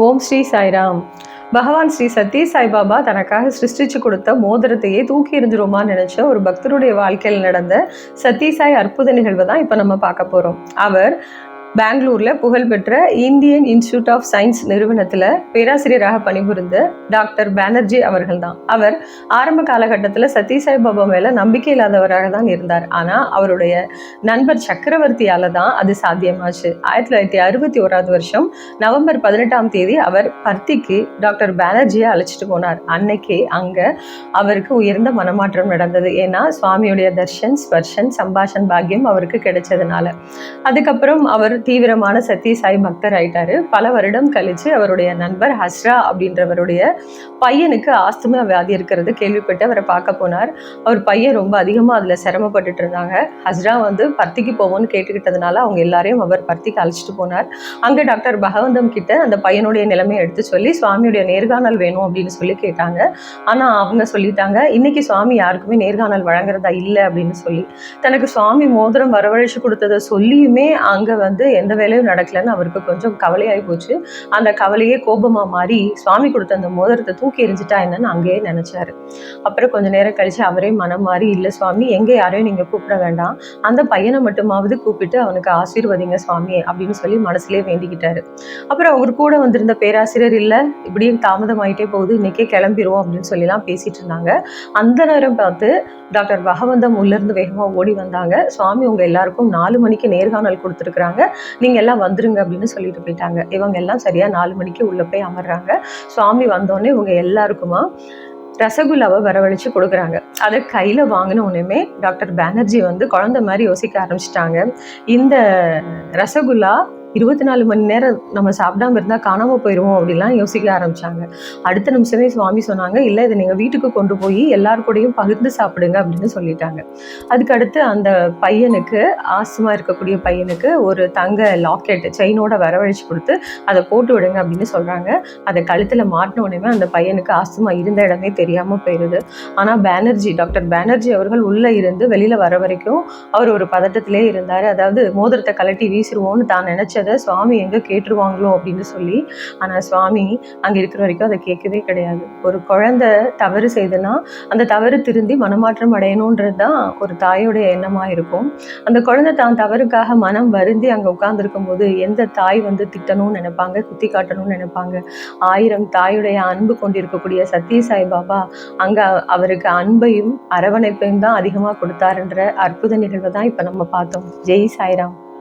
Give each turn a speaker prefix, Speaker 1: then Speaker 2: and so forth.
Speaker 1: ஓம் ஸ்ரீ சாய்ராம். பகவான் ஸ்ரீ சத்ய சாய்பாபா தனக்காக சிருஷ்டிச்சு கொடுத்த மோதிரத்தையே தூக்கி எறிஞ்சிருமான்னு நினைச்ச ஒரு பக்தருடைய வாழ்க்கையில் நடந்த சத்ய சாய் அற்புத நிகழ்வை தான் இப்போ நம்ம பார்க்க போகிறோம். அவர் பெங்களூர்ல புகழ்பெற்ற இந்தியன் இன்ஸ்டிடியூட் ஆஃப் சயின்ஸ் நிறுவனத்துல பேராசிரியராக பணிபுரிந்த டாக்டர் பானர்ஜி அவர்கள் தான். அவர் ஆரம்ப காலகட்டத்தில் சத்ய சாய்பாபா மேல நம்பிக்கை இல்லாதவராக தான் இருந்தார். ஆனா அவருடைய நண்பர் சக்கரவர்த்தியால தான் அது சாத்தியமாச்சு. 1961 நவம்பர் 18 அவர் பர்த்திக்கு டாக்டர் பானர்ஜியை அழைச்சிட்டு போனார். அன்னைக்கு அங்க அவருக்கு உயர்ந்த மனமாற்றம் நடந்தது. ஏன்னா சுவாமியுடைய தர்ஷன், ஸ்பர்ஷன், சம்பாஷன் பாக்கியம் அவருக்கு கிடைச்சதுனால. அதுக்கப்புறம் அவர் தீவிரமான சத்ய சாய் பக்தர் ஆயிட்டாரு. பல வருடம் கழிச்சு அவருடைய நண்பர் ஹஸ்ரா அப்படின்றவருடைய பையனுக்கு ஆஸ்துமா வியாதி இருக்கிறது கேள்விப்பட்டு அவரை பார்க்க போனார். அவர் பையன் ரொம்ப அதிகமா அதுல சிரமப்பட்டுட்டு இருந்தாங்க. ஹஸ்ரா பர்த்திக்கு போவோம்னு கேட்டுக்கிட்டதுனால அவங்க எல்லாரையும் அவர் பர்த்திக்கு அழைச்சிட்டு போனார். அங்க டாக்டர் பகவந்தம் கிட்ட அந்த பையனுடைய நிலைமையை எடுத்து சொல்லி சுவாமியுடைய நேர்காணல் வேணும் அப்படின்னு சொல்லி கேட்டாங்க. ஆனா அவங்க சொல்லிட்டாங்க, இன்னைக்கு சுவாமி யாருக்குமே நேர்காணல் வழங்குறதா இல்லை அப்படின்னு சொல்லி. தனக்கு சுவாமி மோதிரம் வரவழைச்சு கொடுத்ததை சொல்லியுமே அங்க எந்த வேலையும் நடக்கலன்னு அவருக்கு கொஞ்சம் கவலையாகி போச்சு. அந்த கவலையே கோபமா மாறி சுவாமி கொடுத்த அந்த மோதிரத்தை தூக்கி எறிஞ்சிட்டா என்னன்னு அங்கேயே நினைச்சாரு. அப்புறம் கொஞ்ச நேரம் கழிச்சு அவரே மனம் மாறி, இல்லை சுவாமி, எங்க யாரையும் நீங்க கூப்பிட வேண்டாம், அந்த பையனை மட்டுமாவது கூப்பிட்டு அவனுக்கு ஆசீர்வதிங்க சுவாமி அப்படின்னு சொல்லி மனசுலயே வேண்டிக்கிட்டாரு. அப்புறம் அவர் கூட வந்திருந்த பேராசிரியர், இல்லை இப்படியே தாமதமாயிட்டே போகுது, இன்னைக்கே கிளம்பிடுவோம் அப்படின்னு சொல்லிலாம் பேசிட்டு இருந்தாங்க. அந்த நேரம் பார்த்து டாக்டர் பகவந்தம் உள்ள இருந்து வேகமா ஓடி வந்தாங்க. சுவாமி உங்க எல்லாருக்கும் 4 மணிக்கு நேர்காணல் கொடுத்துருக்குறாங்க, நீங்க எல்லாம் வந்துருங்க அப்படின்னு சொல்லிட்டு போயிட்டாங்க. இவங்க எல்லாம் சரியா 4 மணிக்கு உள்ள போய் அமர்றாங்க. சுவாமி வந்தோடனே இவங்க எல்லாருக்குமா ரசகுல்லாவை வரவழைச்சு கொடுக்குறாங்க. அதை கையில வாங்கின உடனே டாக்டர் பானர்ஜி குழந்தை மாதிரி யோசிக்க ஆரம்பிச்சிட்டாங்க. இந்த ரசகுல்லா 24 மணி நேரம் நம்ம சாப்பிடாம இருந்தால் காணாமல் போயிடுவோம் அப்படிலாம் யோசிக்க ஆரம்பிச்சாங்க. அடுத்த நிமிஷமே சுவாமி சொன்னாங்க, இல்லை இதை நீங்கள் வீட்டுக்கு கொண்டு போய் எல்லாருக்கூடையும் பகிர்ந்து சாப்பிடுங்க அப்படின்னு சொல்லிட்டாங்க. அதுக்கடுத்து அந்த பையனுக்கு, ஆஸ்துமா இருக்கக்கூடிய பையனுக்கு ஒரு தங்க லாக்கெட் செயினோட வரவழைச்சு கொடுத்து அதை போட்டு விடுங்க அப்படின்னு சொல்கிறாங்க. அதை கழுத்தில் மாட்டின உடனே அந்த பையனுக்கு ஆஸ்துமா இருந்த இடமே தெரியாமல் போயிடுது. ஆனால் டாக்டர் பானர்ஜி அவர்கள் உள்ளே இருந்து வெளியில் வர வரைக்கும் அவர் ஒரு பதட்டத்திலே இருந்தார். அதாவது மோதிரத்தை கலட்டி வீசிடுவோன்னு தான் நினச்ச சுவாமி எங்க கேட்டுருவாங்களோ அப்படின்னு சொல்லி. ஆனா சுவாமி அங்க இருக்கிற வரைக்கும் அதை கேட்கவே கிடையாது. ஒரு குழந்தை தவறு செய்துன்னா அந்த தவறு திருந்தி மனமாற்றம் அடையணும்ன்றதுதான் ஒரு தாயோடைய எண்ணமா இருக்கும். அந்த குழந்தை தான் தவறுக்காக மனம் வருந்தி அங்க உட்கார்ந்துருக்கும் போது எந்த தாய் திட்டணும்னு நினைப்பாங்க, குத்தி காட்டணும்னு நினைப்பாங்க. 1000 தாயுடைய அன்பு கொண்டிருக்கக்கூடிய சத்ய சாய் பாபா அங்க அவருக்கு அன்பையும் அரவணைப்பையும் தான் அதிகமா கொடுத்தாருன்ற அற்புத நிகழ்வை தான் இப்ப நம்ம பார்த்தோம். ஜெய் சாய்ராம்.